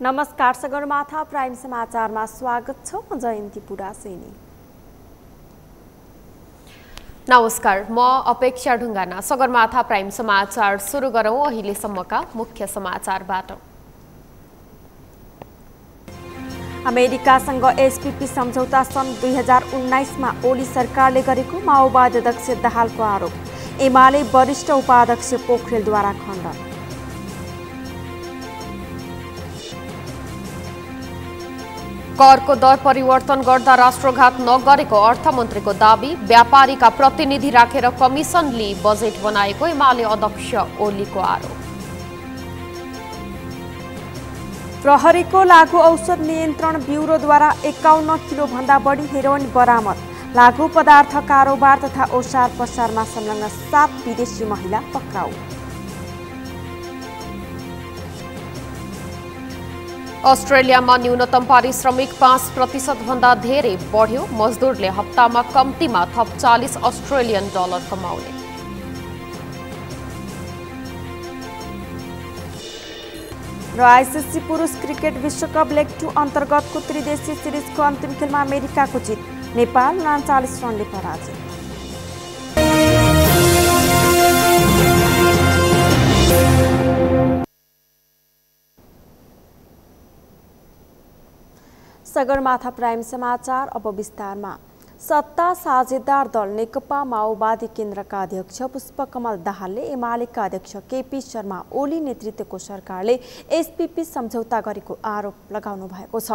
नमस्कार, सगरमाथा प्राइम समाचारमा स्वागत छ। म जयन्ती पुरासेनी। नमस्कार, म अपेक्षा ढुङ्गाना। सगरमाथा प्राइम समाचार सुरु गरौँ अहिलेसम्मका मुख्य समाचारबाट। अमेरिकासँग एसपीपी सम्झौता सन् 2019 मा ओली सरकारले गरेको माओवादी अध्यक्ष दाहालको आरोप। एमाले वरिष्ठ उपाध्यक्ष पोखरेलद्वारा खण्डन। करको दर परिवर्तन गर्दा राष्ट्रघात नगरेको अर्थमन्त्रीको दाबी। व्यापारीका प्रतिनिधि राखेर कमिसन लिई बजेट बनाएको एमाले अध्यक्ष ओलीको आरोप। प्रहरीको लागू औषध नियन्त्रण ब्युरोद्वारा 51 किलो भन्दा बढी हेरोइन बरामद। लागू पदार्थ कारोबार तथा ओसार पसारमा संलग्न 7 विदेशी महिला पक्राउ। अस्ट्रेलियामा न्यूनतम पारिश्रमिक 5% भन्दा धेरै बढ्यो। मजदुरले हप्तामा कम्तीमा थप $40 अस्ट्रेलियन कमाउने। र आइसिसी पुरुष क्रिकेट विश्वकप लेग 2 अन्तर्गतको त्रिदेशीय सिरिजको अन्तिम खेलमा अमेरिकाको जित। नेपाल 39 रनले पराजित। सगरमाथा प्राइम समाचार अब विस्तारमा। सत्ता साझेदार दल नेकपा माओवादी केन्द्रका अध्यक्ष पुष्पकमल दाहालले एमालेका अध्यक्ष केपी शर्मा ओली नेतृत्वको सरकारले एसपीपी सम्झौता गरेको आरोप लगाउनु भएको छ।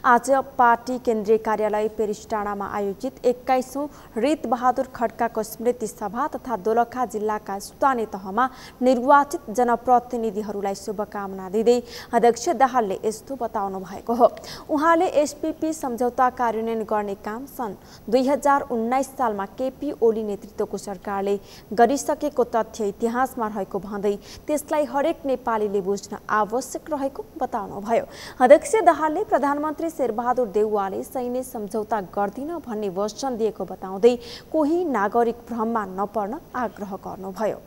आज पार्टी केन्द्रीय कार्यालय पेरिसटाडामा आयोजित 21औं रीत बहादुर खड्काको स्मृति सभा तथा दोलखा जिल्लाका स्थानीय तहमा निर्वाचित जनप्रतिनिधिहरूलाई शुभकामना दिँदै अध्यक्ष दाहालले यस्तो बताउनु भएको हो। उहाँले एसपीपी सम्झौता कार्यान्वयन गर्ने काम सन् 2019 सालमा केपी ओली नेतृत्वको सरकारले गरिसकेको तथ्य इतिहासमा रहेको भन्दै त्यसलाई हरेक नेपालीले बुझ्न आवश्यक रहेको बताउनुभयो। अध्यक्ष दाहालले प्रधानमन्त्री शेरबहादुर देउवाले सैन्य सम्झौता गर्दिन भन्ने वचन दिएको बताउँदै कोही नागरिक भ्रममा नपर्न आग्रह गर्नुभयो।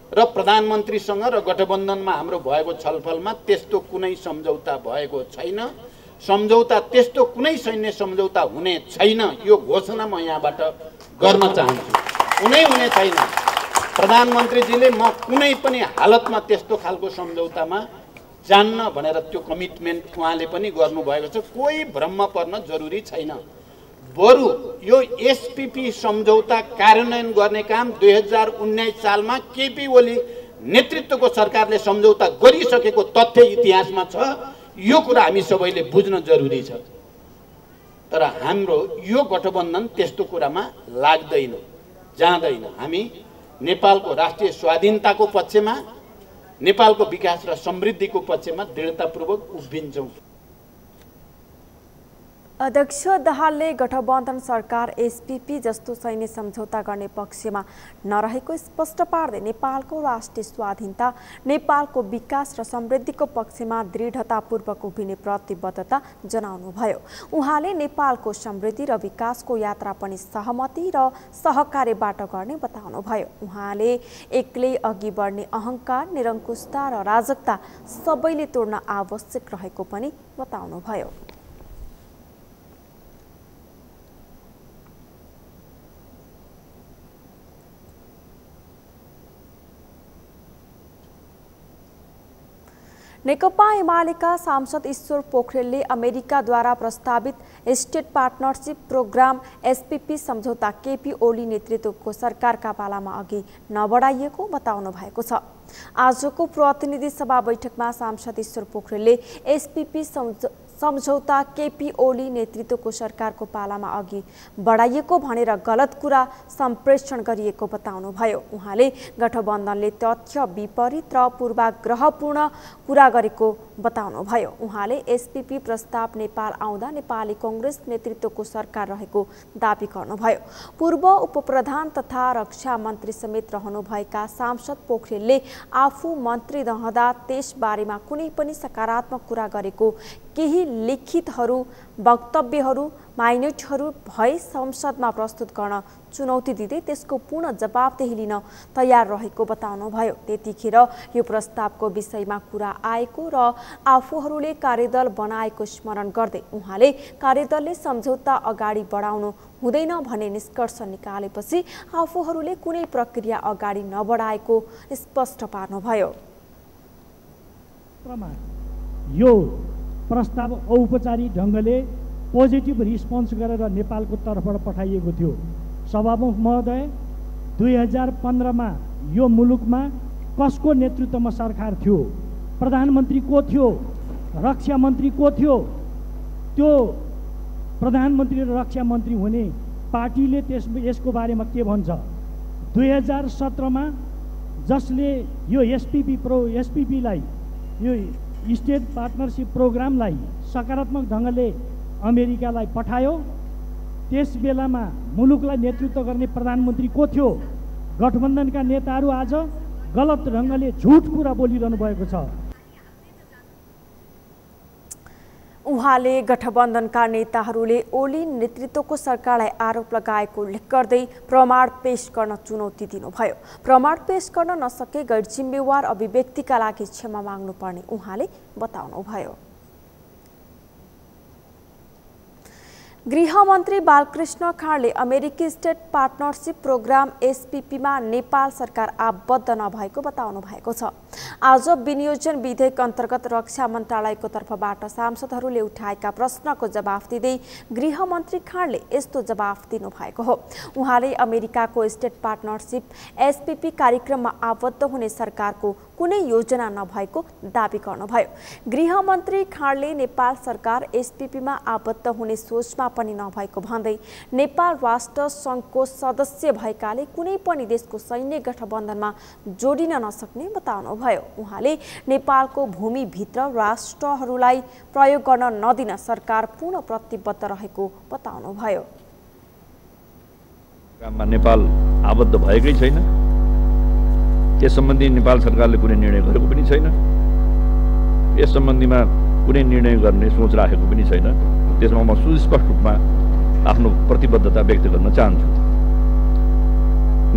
र प्रधानमन्त्रीसँग र गठबन्धनमा हाम्रो भएको छलफलमा त्यस्तो कुनै सम्झौता भएको छैन। सम्झौता त्यस्तो कुनै सैन्य सम्झौता हुने छैन। यो घोषणा म यहाँबाट गर्न चाहन्छु। हुने छैन। प्रधानमन्त्रीजीले म कुनै पनि हालतमा त्यस्तो खालको सम्झौतामा जान्न भनेर त्यो कमिटमेन्ट उहाँले पनि गर्नुभएको छ। कोही भ्रममा पर्न जरुरी छैन। बरु यो एसपीपी सम्झौता कार्यान्वयन गर्ने काम 2019 सालमा केपी ओली नेतृत्वको सरकारले सम्झौता गरिसकेको तथ्य इतिहासमा छ। यो कुरा हामी सबैले बुझ्न जरुरी छ। तर हाम्रो यो गठबन्धन त्यस्तो कुरामा लाग्दैन, जाँदैन। हामी नेपालको राष्ट्रिय स्वाधीनताको पक्षमा, नेपालको विकास र समृद्धिको पक्षमा दृढतापूर्वक उभिन्छौँ। अध्यक्ष दाहालले गठबन्धन सरकार एसपीपी जस्तो सैन्य सम्झौता गर्ने पक्षमा नरहेको स्पष्ट पार्दै नेपालको राष्ट्रिय स्वाधीनता, नेपालको विकास र समृद्धिको पक्षमा दृढतापूर्वक उभिने प्रतिबद्धता जनाउनुभयो। उहाँले नेपालको समृद्धि र विकासको यात्रा पनि सहमति र सहकार्यबाट गर्ने बताउनुभयो। उहाँले एक्लै अघि बढ्ने अहंकार, निरङ्कुशता र राजकता सबैले तोड्न आवश्यक रहेको पनि बताउनुभयो। नेकपा एमालेका सांसद ईश्वर पोखरेलले अमेरिकाद्वारा प्रस्तावित स्टेट पार्टनरशिप प्रोग्राम एसपीपी सम्झौता केपी ओली नेतृत्वको सरकारका पालामा अघि नबढाइएको बताउनु भएको छ। आजको प्रतिनिधि सभा बैठकमा सांसद ईश्वर पोखरेलले एसपीपी सम्झौता केपी ओली नेतृत्वको सरकारको पालामा अघि बढाइएको भनेर गलत कुरा सम्प्रेषण गरिएको बताउनुभयो। उहाँले गठबन्धनले तथ्य विपरीत र पूर्वाग्रहपूर्ण कुरा गरेको बताउनुभयो। उहाँले एसपीपी प्रस्ताव नेपाल आउँदा नेपाली कांग्रेस नेतृत्वको सरकार रहेको दाबी गर्नुभयो। पूर्व उपप्रधान तथा रक्षा मन्त्री समेत रहनुभएका सांसद पोखरेलले आफू मन्त्री रहँदा त्यसबारेमा कुनै पनि सकारात्मक कुरा गरेको केही लिखितहरू वक्तव्यहरू माइनोटहरू भए संसदमा प्रस्तुत गर्न चुनौती दिँदै त्यसको पूर्ण जवाबदेही लिन तयार रहेको बताउनुभयो। त्यतिखेर यो प्रस्तावको विषयमा कुरा आएको र आफूहरूले कार्यदल बनाएको स्मरण गर्दै उहाँले कार्यदलले सम्झौता अगाडि बढाउनु हुँदैन भन्ने निष्कर्ष निकालेपछि आफूहरूले कुनै प्रक्रिया अगाडि नबढाएको स्पष्ट पार्नुभयो। यो प्रस्ताव औपचारिक ढङ्गले पोजिटिभ रिस्पोन्स गरेर नेपालको तर्फबाट पठाइएको थियो। सभामुख महोदय, 2015मा यो मुलुकमा कसको नेतृत्वमा सरकार थियो, प्रधानमन्त्री को थियो, रक्षा मन्त्री को थियो, त्यो प्रधानमन्त्री र रक्षा मन्त्री हुने पार्टीले यसको बारेमा के भन्छ। 2017मा जसले यो एसपीपीलाई यो स्टेट पार्टनरसिप प्रोग्रामलाई सकारात्मक ढङ्गले अमेरिकालाई पठायो, त्यस बेलामा मुलुकलाई नेतृत्व गर्ने प्रधानमन्त्री को थियो। गठबन्धनका नेताहरू आज गलत ढङ्गले झुट कुरा बोलिरहनु भएको छ। उहाँले गठबन्धनका नेताहरूले ओली नेतृत्वको सरकारलाई आरोप लगाएको उल्लेख गर्दै प्रमाण पेश गर्न चुनौती दिनुभयो। प्रमाण पेश गर्न नसके गैर जिम्मेवार अभिव्यक्तिका लागि क्षमा माग्नुपर्ने उहाँले बताउनुभयो। गृहमन्त्री बालकृष्ण खाँडले अमेरिकी स्टेट पार्टनरसिप प्रोग्राम एसपीपीमा नेपाल सरकार आबद्ध नभएको बताउनु भएको छ। आज विनियोजन विधेयक अन्तर्गत रक्षा मन्त्रालयको तर्फबाट सांसदहरूले उठाएका प्रश्नको जवाफ दिँदै गृहमन्त्री खाँडले यस्तो जवाफ दिनुभएको हो। उहाँले अमेरिकाको स्टेट पार्टनरसिप एसपीपी कार्यक्रममा आबद्ध हुने सरकारको कुनै योजना नभएको दाबी गर्नुभयो। गृहमन्त्री खाँडले नेपाल सरकार एसपीपीमा आबद्ध हुने सोचमा पनि नभएको भन्दै नेपाल राष्ट्र सङ्घको सदस्य भएकाले कुनै पनि देशको सैन्य गठबन्धनमा जोडिन नसक्ने बताउनुभयो। उहाँले नेपालको भूमिभित्र राष्ट्रहरूलाई प्रयोग गर्न नदिन सरकार पूर्ण प्रतिबद्ध रहेको बताउनुभयो। नेपाल आबद्ध भएकै छैन, यस सम्बन्धी नेपाल सरकारले कुनै निर्णय गरेको पनि छैन, यस सम्बन्धीमा कुनै निर्णय गर्ने सोच राखेको पनि छैन। त्यसमा म सुस्पष्ट रूपमा आफ्नो प्रतिबद्धता व्यक्त गर्न चाहन्छु।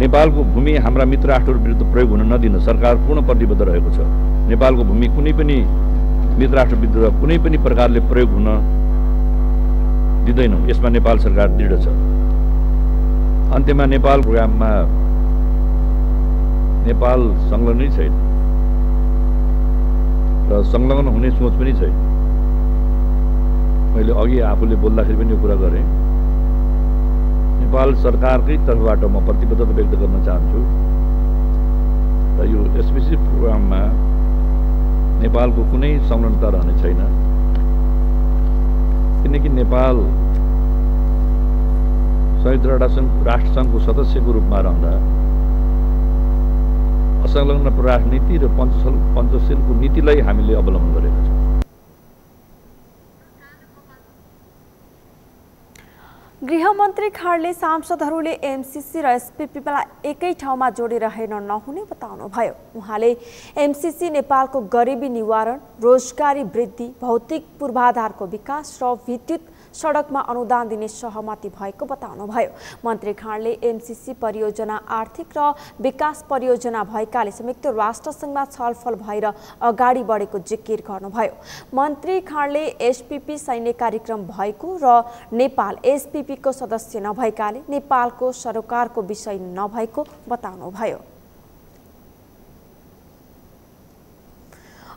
नेपालको भूमि हाम्रा मित्र राष्ट्रहरू विरुद्ध प्रयोग हुन नदिन सरकार पूर्ण प्रतिबद्ध रहेको छ। नेपालको भूमि कुनै पनि मित्र राष्ट्र विरुद्ध कुनै पनि प्रकारले प्रयोग हुन दिँदैनौँ, यसमा नेपाल सरकार दृढ छ। अन्त्यमा नेपाल प्रोग्राममा नेपाल संलग्नै छैन र संलग्न हुने सोच पनि छैन। मैले अघि आफूले बोल्दाखेरि पनि यो कुरा गरेँ, नेपाल सरकारकै तर्फबाट म प्रतिबद्धता व्यक्त गर्न चाहन्छु र यो एसपीसी प्रोग्राममा नेपालको कुनै संलग्नता रहने छैन, किनकि नेपाल संयुक्त राष्ट्रसङ्घको सदस्यको रूपमा रहँदा असंलग्न परराष्ट्र नीति र पञ्चशीलको नीतिलाई हामीले अवलम्बन गरेका छौँ। गृहमन्त्री खाँडले सांसदहरूले एमसीसी र एसपीपीलाई एकै ठाउँमा जोडेर हेर्न नहुने बताउनुभयो। उहाँले एमसीसी नेपालको गरिबी निवारण, रोजगारी वृद्धि, भौतिक पूर्वाधारको विकास र विद्युत सडकमा अनुदान दिने सहमति भएको बताउनुभयो। मन्त्री खाँडले एमसीसी परियोजना आर्थिक र विकास परियोजना भएकाले संयुक्त राष्ट्रसङ्घमा छलफल भएर अगाडि बढेको जिकिर गर्नुभयो। मन्त्री खाँडले एसपीपी सैन्य कार्यक्रम भएको र नेपाल एसपीपीको सदस्य नभएकाले नेपालको सरोकारको विषय नभएको बताउनुभयो।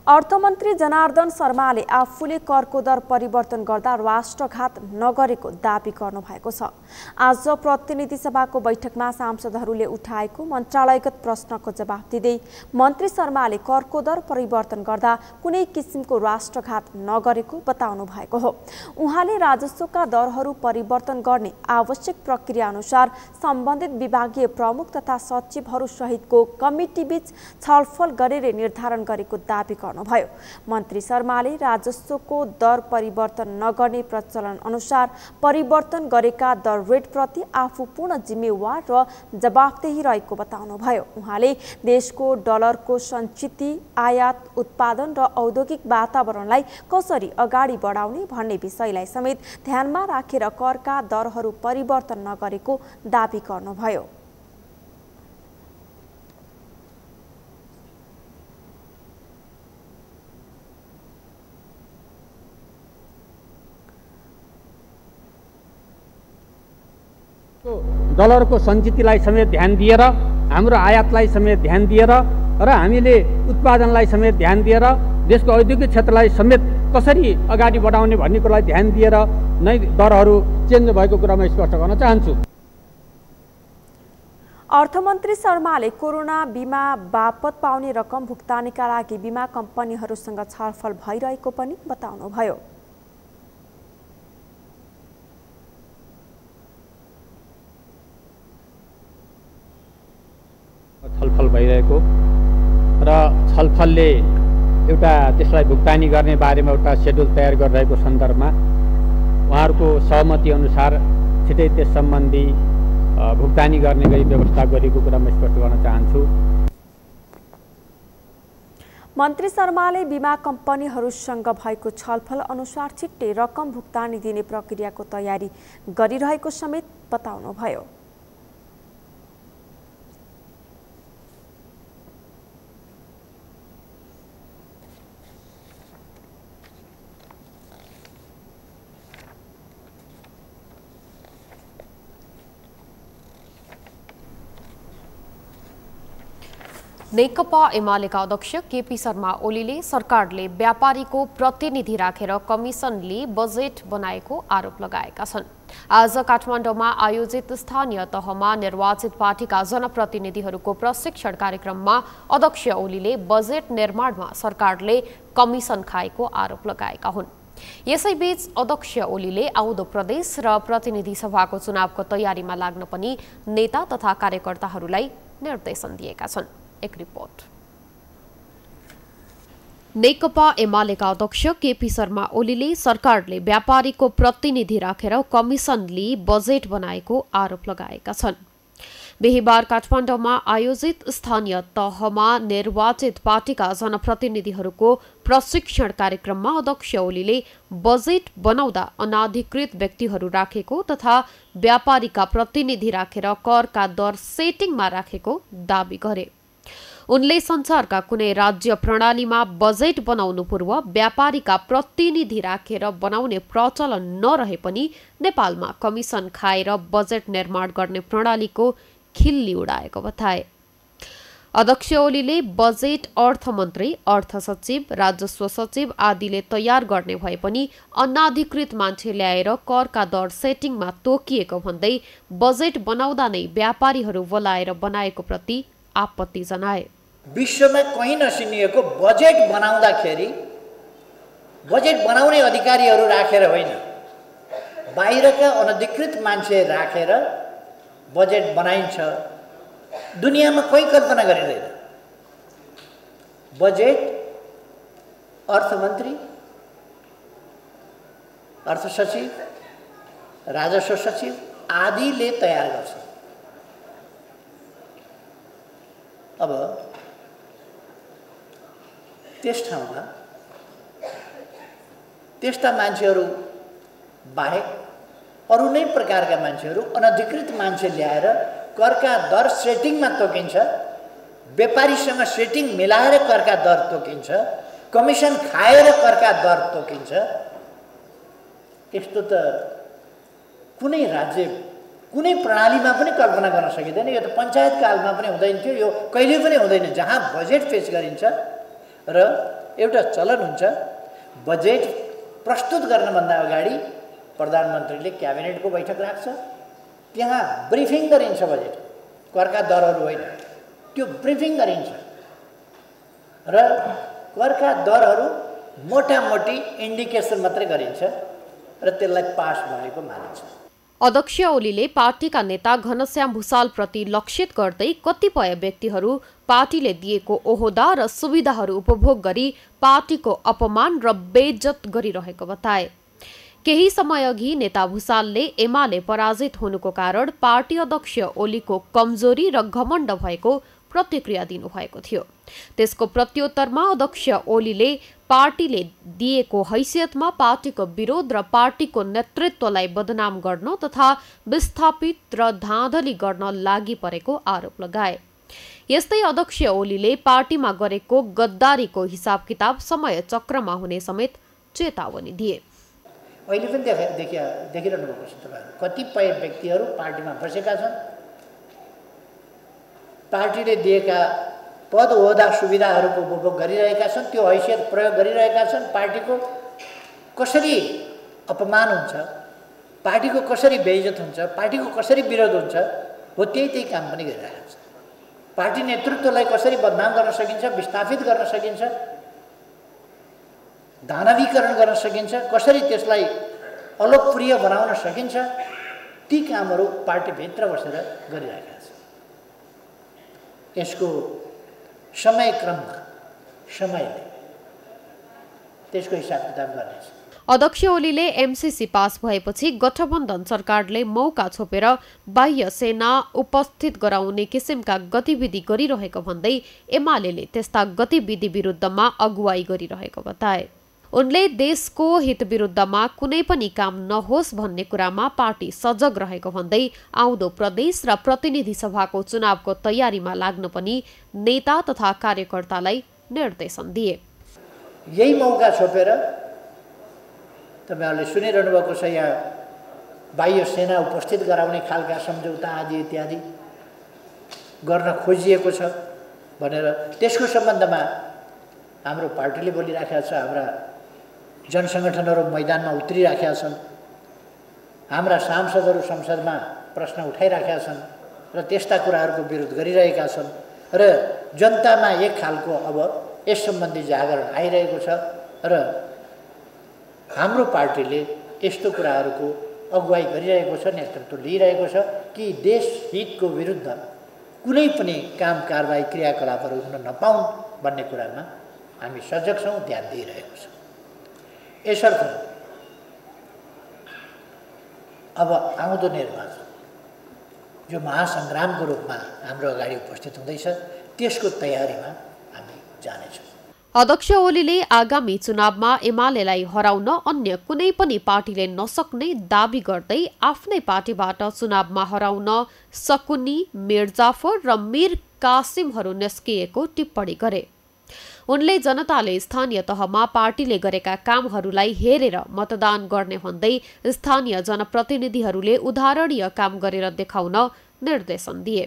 अर्थमन्त्री जनार्दन शर्माले आफूले करको दर परिवर्तन गर्दा राष्ट्रघात नगरेको दाबी गर्नुभएको छ। आज प्रतिनिधि सभाको बैठकमा सांसदहरूले उठाएको मन्त्रालयगत प्रश्नको जवाफ दिँदै मन्त्री शर्माले करको दर परिवर्तन गर्दा कुनै किसिमको राष्ट्रघात नगरेको बताउनु भएको हो। उहाँले राजस्वका दरहरू परिवर्तन गर्ने आवश्यक प्रक्रिया अनुसार सम्बन्धित विभागीय प्रमुख तथा सचिवहरू सहितको कमिटीबीच छलफल गरेर निर्धारण गरेको दाबी गर्नुभयो। बताउनुभयो। मन्त्री शर्माले राजस्वको दर परिवर्तन नगर्ने प्रचलन अनुसार परिवर्तन गरेका दर रेटप्रति आफू पूर्ण जिम्मेवार र जवाफदेही रहेको बताउनुभयो। उहाँले देशको डलरको सञ्चित आयात उत्पादन र औद्योगिक वातावरणलाई कसरी अगाडि बढाउने भन्ने विषयलाई समेत ध्यानमा राखेर करका दरहरू परिवर्तन नगरेको दाबी गर्नुभयो। डलरको सञ्चितलाई समेत ध्यान दिएर, हाम्रो आयातलाई समेत ध्यान दिएर र हामीले उत्पादनलाई समेत ध्यान दिएर देशको औद्योगिक क्षेत्रलाई समेत कसरी अगाडि बढाउने भन्ने कुरालाई ध्यान दिएर नै दरहरू चेन्ज भएको कुरा म स्पष्ट गर्न चाहन्छु। अर्थमन्त्री शर्माले कोरोना बिमा बापत पाउने रकम भुक्तानीका लागि बिमा कम्पनीहरूसँग छलफल भइरहेको पनि बताउनुभयो। छलफल भइरहेको र छलफलले एउटा त्यसलाई भुक्तानी गर्ने बारेमा एउटा सेड्युल तयार गरिरहेको सन्दर्भमा उहाँहरूको सहमति अनुसार छिटै त्यस सम्बन्धी भुक्तानी गर्ने गरी व्यवस्था गरेको कुरा म स्पष्ट गर्न चाहन्छु। मन्त्री शर्माले बिमा कम्पनीहरूसँग भएको छलफल अनुसार छिट्टै रकम भुक्तानी दिने प्रक्रियाको तयारी गरिरहेको समेत बताउनुभयो। नेकपा एमालेका अध्यक्ष केपी शर्मा ओलीले सरकारले व्यापारीको प्रतिनिधि राखेर कमिसन लिई बजेट बनाएको आरोप लगाएका छन्। आज काठमाडौँमा आयोजित स्थानीय तहमा निर्वाचित पार्टीका जनप्रतिनिधिहरूको प्रशिक्षण कार्यक्रममा अध्यक्ष ओलीले बजेट निर्माणमा सरकारले कमिसन खाएको आरोप लगाएका हुन्। यसैबीच अध्यक्ष ओलीले आउँदो प्रदेश र प्रतिनिधि सभाको चुनावको तयारीमा लाग्न पनि नेता तथा कार्यकर्ताहरूलाई निर्देशन दिएका छन्। एक रिपोर्ट। नेकपा एमालेका अध्यक्ष केपी शर्मा ओलीले सरकारले व्यापारीको प्रतिनिधि राखेर कमिसन लिई बजेट बनाएको आरोप लगाएका छन्। बिहिबार काठमाडौँमा आयोजित स्थानीय तहमा निर्वाचित पार्टीका जनप्रतिनिधिहरूको प्रशिक्षण कार्यक्रममा अध्यक्ष ओलीले बजेट बनाउँदा अनाधिकृत व्यक्तिहरू राखेको तथा व्यापारीका प्रतिनिधि राखेर करका दर सेटिङमा राखेको दावी गरे। उनले संसारका कुनै राज्य प्रणालीमा बजेट बनाउनु पूर्व व्यापारीका प्रतिनिधि राखेर बनाउने प्रचलन नरहे पनि नेपालमा कमिसन खाएर बजेट निर्माण गर्ने प्रणालीको खिल्ली उडाएको बताए। अध्यक्ष ओलीले बजेट अर्थमन्त्री, अर्थ सचिव, राजस्व सचिव आदिले तयार गर्ने भए पनि अनाधिकृत मान्छे ल्याएर करका दर सेटिङमा तोकिएको भन्दै बजेट बनाउँदा नै व्यापारीहरू बोलाएर बनाएको प्रति आपत्ति जनाए। विश्वमा कहीँ नसुनिएको बजेट बनाउँदाखेरि बजेट बनाउने अधिकारीहरू राखेर होइन, बाहिरका अनधिकृत मान्छे राखेर बजेट बनाइन्छ। दुनियाँमा कोही कल्पना गरिँदैन। बजेट अर्थमन्त्री, अर्थ सचिव, राजस्व सचिव आदिले तयार गर्छ। अब त्यस ठाउँमा त्यस्ता मान्छेहरू बाहेक अरू नै प्रकारका मान्छेहरू, अनधिकृत मान्छे ल्याएर करका दर सेटिङमा तोकिन्छ, व्यापारीसँग सेटिङ मिलाएर करका दर तोकिन्छ, कमिसन खाएर करका दर तोकिन्छ। त्यस्तो त कुनै राज्य, कुनै प्रणालीमा पनि कल्पना गर्न सकिँदैन। यो त पञ्चायत कालमा पनि हुँदैन थियो, यो कहिले पनि हुँदैन। जहाँ बजेट पेश गरिन्छ र एउटा चलन हुन्छ, बजेट प्रस्तुत गर्नभन्दा अगाडि प्रधानमन्त्रीले क्याबिनेटको बैठक राख्छ, त्यहाँ ब्रिफिङ गरिन्छ। बजेट करका दरहरू होइन, त्यो ब्रिफिङ गरिन्छ र करका दरहरू मोटामोटी इन्डिकेसन मात्रै गरिन्छ र त्यसलाई पास भएको मानिन्छ। अध्यक्ष ओलीले पार्टीका नेता घनश्याम भुसालप्रति लक्षित गर्दै कतिपय व्यक्तिहरू पार्टीले दिएको ओहदा र सुविधाहरू उपभोग गरी पार्टीको अपमान र बेइज्जत गरिरहेको बताए। केही समय अघि नेता भुसालले एमाले पराजित हुनुको कारण पार्टी अध्यक्ष ओलीको कमजोरी र घमण्ड भएको प्रतिक्रिया दिनुभएको थियो। त्यसको प्रत्युत्तरमा अध्यक्ष ओलीले पार्टीले दिएको हैसियतमा पार्टीको विरोध र पार्टीको नेतृत्वलाई बदनाम गर्न तथा विस्थापित र धाँधली गर्न लागि परेको आरोप लगाए। यस्तै अध्यक्ष ओलीले पार्टीमा गरेको गद्दारीको हिसाब किताब समय चक्रमा हुने समेत चेतावनी दिए। अहिले पनि देखिरहनु भएको छ तपाईँहरू, कतिपय व्यक्तिहरू पार्टीमा बसेका छन्, पार्टीले दिएका पद ओहदा सुविधाहरूको उपभोग गरिरहेका छन्, त्यो हैसियत प्रयोग गरिरहेका छन्। पार्टीको कसरी अपमान हुन्छ, पार्टीको कसरी बेइज्जत हुन्छ, पार्टीको कसरी विरोध हुन्छ, हो त्यही काम पनि गरिरहेका छन्। पार्टी नेतृत्वलाई कसरी बदनाम गर्न सकिन्छ, विस्थापित गर्न सकिन्छ, दानवीकरण गर्न सकिन्छ, कसरी त्यसलाई अलोकप्रिय बनाउन सकिन्छ, ती कामहरू पार्टीभित्र बसेर गरिरहेका छन्। यसको समयक्रममा समयले त्यसको हिसाब किताब गर्नेछ। अध्यक्ष ओलीले एमसीसी पास भएपछि गठबन्धन सरकारले मौका छोपेर बाह्य सेना उपस्थित गराउने किसिमका गतिविधि गरिरहेको भन्दै एमालेले त्यस्ता गतिविधि विरुद्धमा अगुवाई गरिरहेको बताए। उनले देशको हित विरुद्धमा कुनै पनि काम नहोस् भन्ने कुरामा पार्टी सजग रहेको भन्दै आउँदो प्रदेश र प्रतिनिधि सभाको चुनावको तयारीमा लाग्न पनि नेता तथा कार्यकर्तालाई निर्देशन दिए। यही मौका छोपेर तपाईहरुले सुनिरहनु भएको छ, यहाँ बाह्य सेना उपस्थित गराउने खालका सम्झौता आदि इत्यादि गर्न खोजिएको छ भनेर त्यसको सम्बन्धमा हाम्रो पार्टीले बोलिराखेका छ। हाम्रा जनसंगठनहरू मैदानमा उत्रिराखेका छन्, हाम्रा सांसदहरू संसदमा प्रश्न उठाइराखेका छन् र त्यस्ता कुराहरूको विरोध गरिरहेका छन् र जनतामा एक खालको अब यस सम्बन्धी जागरण आइरहेको छ र हाम्रो पार्टीले यस्तो कुराहरूको अगुवाई गरिरहेको छ, नेतृत्व लिइरहेको छ कि देश हितको विरुद्ध कुनै पनि काम कारबाही क्रियाकलापहरू हुन नपाउन् भन्ने कुरामा हामी सजग छौँ, ध्यान दिइरहेको छ। यसर्थ अब आउँदो निर्वाचन जो महासङ्ग्रामको रूपमा हाम्रो अगाडि उपस्थित हुँदैछ त्यसको तयारीमा हामी जानेछौँ। अध्यक्ष ओलीले आगामी चुनावमा एमालेलाई हराउन अन्य कुनै पनि पार्टीले नसक्ने दावी गर्दै आफ्नै पार्टीबाट चुनावमा हराउन सकुनी, मिर्जाफर र मिर कासिमहरू निस्किएको टिप्पणी गरे। उनले जनताले स्थानीय तहमा पार्टीले गरेका कामहरूलाई हेरेर मतदान गर्ने भन्दै स्थानीय जनप्रतिनिधिहरूले उदाहरणीय काम गरेर देखाउन निर्देशन दिए।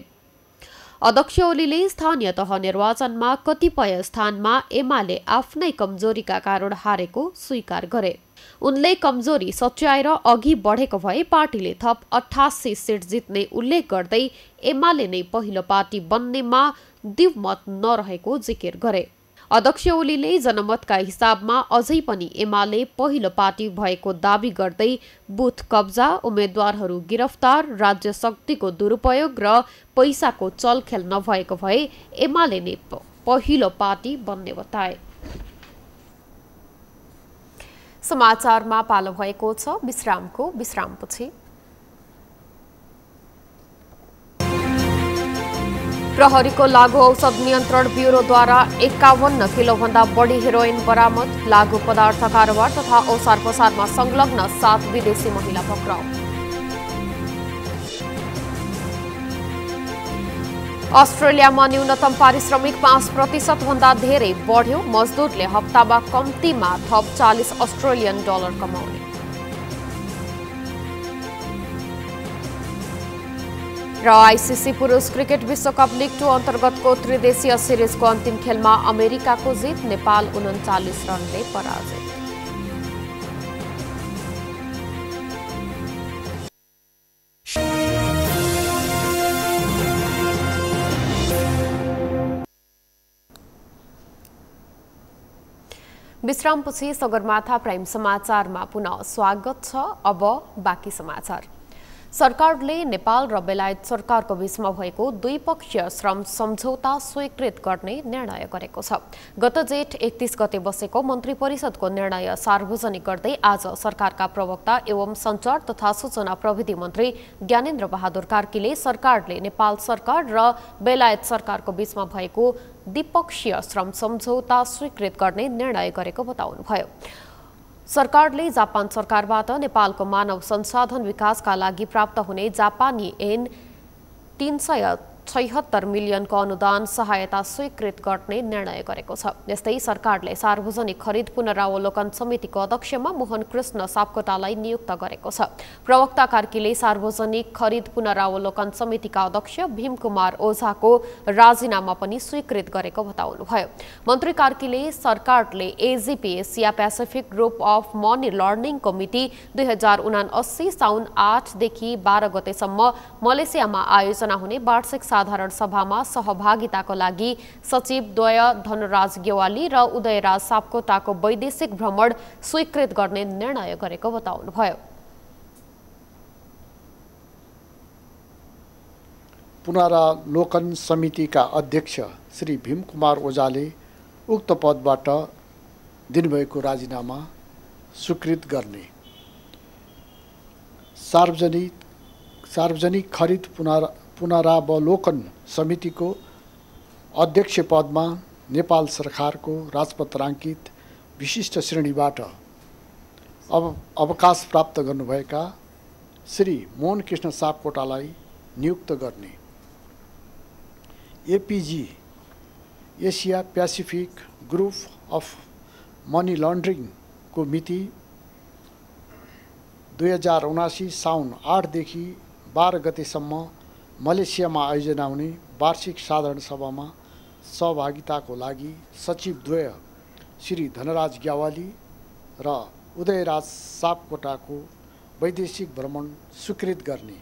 अध्यक्ष ओलीले स्थानीय तह निर्वाचनमा कतिपय स्थानमा एमाले आफ्नै कमजोरीका कारण हारेको स्वीकार गरे। उनले कमजोरी सच्याएर अघि बढेको भए पार्टीले थप 88 सिट जित्ने उल्लेख गर्दै एमाले नै पहिलो पार्टी बन्नेमा द्विमत नरहेको जिकिर गरे। अध्यक्ष ओलीले जनमतका हिसाबमा अझै पनि एमाले पहिलो पार्टी भएको दावी गर्दै बुथ कब्जा, उम्मेद्वारहरू गिरफ्तार, राज्य शक्तिको दुरुपयोग र पैसाको चलखेल नभएको भए एमाले नै पहिलो पार्टी बन्ने बताए। समाचारमा पालो भएको छ विश्रामको। विश्रामपछि प्रहरीको लागू औषध नियन्त्रण ब्युरोद्वारा 51 किलोभन्दा बढी हेरोइन बरामद। लागू पदार्थ कारोबार तथा ओसार पसारमा संलग्न 7 विदेशी महिला पक्राउ। अस्ट्रेलियामा न्यूनतम पारिश्रमिक 5% भन्दा धेरै बढ्यो। मजदुरले हप्तामा कम्तीमा थप $40 कमाउने। र आईसीसी पुरुष क्रिकेट विश्वकप लिग 2 अन्तर्गतको त्रिदेशीय सिरिजको अन्तिम खेलमा अमेरिकाको जित, नेपाल 39 रनले पराजित। विश्रामपछि सगरमाथा प्राइम समाचारमा पुनः स्वागत छ। अब बाँकी समाचार। सरकारले नेपाल र बेलायत सरकारको बीचमा भएको द्विपक्षीय श्रम सम्झौता स्वीकृत गर्ने निर्णय गरेको छ। गत जेठ 31 गते बसेको मन्त्री परिषदको निर्णय सार्वजनिक गर्दै आज सरकारका प्रवक्ता एवं सञ्चार तथा सूचना प्रविधि मन्त्री ज्ञानेन्द्र बहादुर कार्कीले सरकारले नेपाल सरकार र बेलायत सरकारको बीचमा भएको द्विपक्षीय श्रम सम्झौता स्वीकृत गर्ने निर्णय गरेको बताउनुभयो। सरकारले जापान सरकारबाट नेपालको मानव संसाधन विकासका लागि प्राप्त हुने जापानी येन 376 मिलियनको अनुदान सहायता स्वीकृत गर्ने निर्णय गरेको छ। यस्तै सरकारले सार्वजनिक खरिद पुनरावलोकन समितिको अध्यक्षमा मोहन कृष्ण सापकोटालाई नियुक्त गरेको छ। प्रवक्ता कार्कीले सार्वजनिक खरिद पुनरावलोकन समितिका अध्यक्ष भीमकुमार ओझाको राजीनामा पनि स्वीकृत गरेको बताउनुभयो। मन्त्री कार्कीले सरकारले AGP Asia Pacific group of money लर्निङको मिति 2079 साउन 8 देखि 12 गतेसम्म मलेसियामा आयोजना हुने वार्षिक साधारण सभामा सहभागिताको लागि सचिवद्वय धनराज गेवाली र उदयराज सापकोटाको वैदेशिक भ्रमण स्वीकृत गर्ने निर्णय गरेको बताउनुभयो। पुनरावलोकन समितिका अध्यक्ष श्री भीमकुमार ओझाले उक्त पदबाट दिनुभएको राजीनामा स्वीकृत गर्ने, सार्वजनिक खरिद पुनरावलोकन समितिको अध्यक्ष पदमा नेपाल सरकारको राजपत्राङ्कित विशिष्ट श्रेणीबाट अवकाश प्राप्त गर्नुभएका श्री मोहन कृष्ण सापकोटालाई नियुक्त गर्ने, APG Asia Pacific group of money लन्ड्रिङको मिति 2079 साउन 8 देखि 12 गतेसम्म मलेसियामा आयोजना हुने वार्षिक साधारण सभामा सहभागिताको लागि सचिवद्वय श्री धनराज ग्यावाली र उदयराज सापकोटाको वैदेशिक भ्रमण स्वीकृत गर्ने।